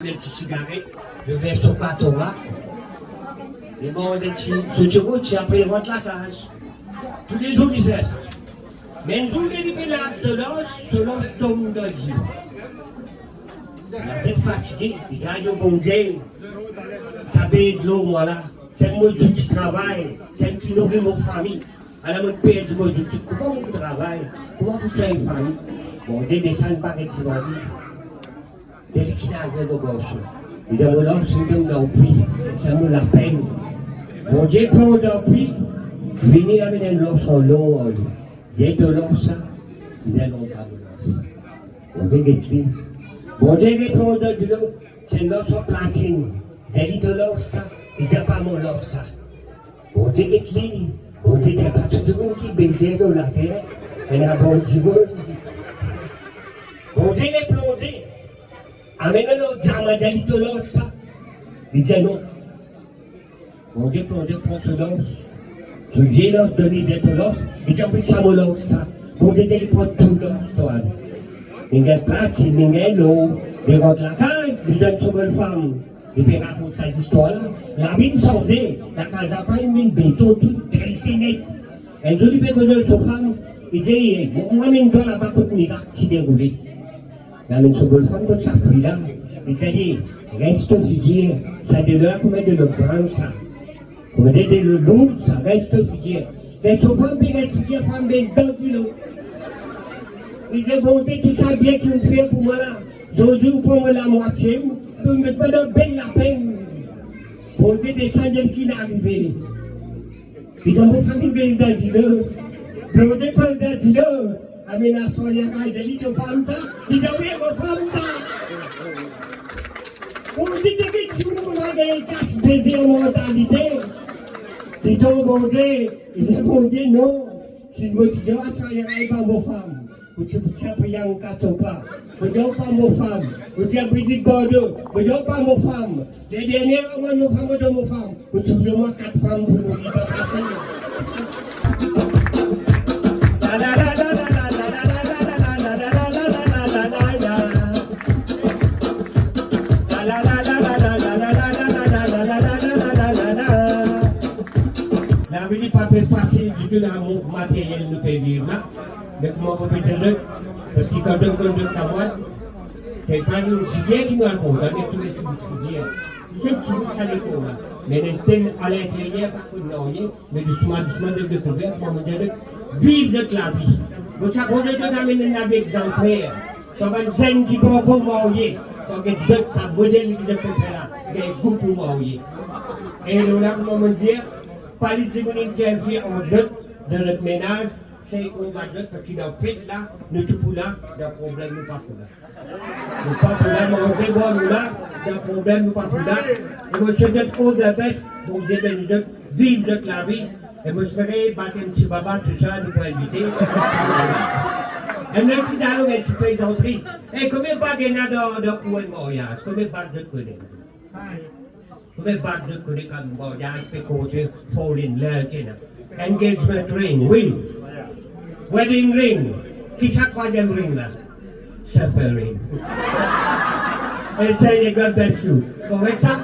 Des petites cigarettes, le verso Catora. Les morts des petits, ce que tu as pris la cage. Tous les jours, ils font ça. Mais nous, les là, selon tombe de Dieu. La tête fatiguée, il a bon Dieu. Ça baise l'eau, moi là. C'est moi qui travaille, c'est qui nourrit mon famille. Alors, mon père dit, moi, comment vous travaillez? Comment vous faites une famille? Bon, Dieu descend par les petits dès qu'il arrive au gauche, il dit, voilà, c'est un prix, ça me la peine. Bon Dieu prend un prix, venir avec un lot sur l'eau, Dieu de l'eau ça, il n'a pas de l'eau ça. Bon Dieu est clé. Bon Dieu prend de l'eau, c'est l'eau sur platine. Dieu de l'eau ça, il n'a pas mon l'eau ça. Bon Dieu est clé. Bon Dieu n'est pas tout le monde qui baisait dans la terre, il y a bon Dieu. Bon Dieu est plongé. Amen, le diamant de l'os, ça. Il disait non. Mon Dieu prend ce l'os. Je viens l'os donner de l'os. Il dit, oui, ça me l'os, ça. Mon Dieu, il prend tout l'os, toi. Il y a place, il y a l'eau. Il rentre la case, il donne sur une femme. Et puis, il raconte cette histoire-là. La mine sondée, la case a pas une mine béton, toute tressée nette. Et je lui fais connaître cette femme. Il dit, moi, mine toi là-bas, contre mes cartes, si déroulé. Dans une seconde femme, comme ça, puis là, il dit, reste figure, ça de là, comme de le grand, ça. Comme de le long, ça reste figure. Reste femme, puis reste figure, femme, baisse dans le il dit, bon, tout ça bien qu'il me fait pour moi là. Aujourd'hui, vous prenez la moitié, vous me faites de belle la peine. Bon, descendre qui n'est arrivé. Ils ont mon famille baisse dans le bon, pas dans le Amena soya il dit femme ça, il dit oui, mon femme ça. On dit que si vous avez casse baiser en mentalité, il dit bon Dieu, il dit bon Dieu non. Si vous dites ah ça y est pas mon femme, vous dites prier en pas, vous dites pas mon femme, vous dites Brigitte Bordeaux, vous dites pas mon femme. Les dernières moi nos femmes de mon femme, vous dites moi 4 femmes pour nous pas passer. La vie n'est pas facile du tout dans mon matériel nous peut vivre là. Mais comment on peut dire parce que quand on conduit ta boîte, c'est pas une filière qui nous raconte, avec tous les types de filières. C'est un petit bout à l'école là. Mais à l'intérieur, pas que non, mais doucement de découvrir, comment on dit, vivre notre la vie. Donc ça qu'on est d'amener un exemplaire. Donc un zen qui peut encore marier. Donc il y a ça modèle qui peut faire là. Il y a un goût pour marier. Et là, comment on dit, pas les interviews en jeu de notre ménage, c'est qu'on va jeu parce qu'il a fait là, nous tout pour là, il y a un problème, nous pas pour là. Nous pas pour là, manger, boire, nous là, il y a un problème, nous pas pour là. Et moi, je suis notre haut de la baisse, donc j'ai de vivre notre la vie. Et moi, je ferai battre un petit baba, tout ça, nous pour inviter. Et même si dans un petit plaisanterie. Et combien de bagues il y a dans coin de mariage? Combien de bagues de connaître? Combien de bagues de connaître comme mariage, fait compter, fall in love, engagement ring, oui. Wedding ring. Qui c'est troisième ring là? Suffering. Et ça, il y a God bless you. Correct ça?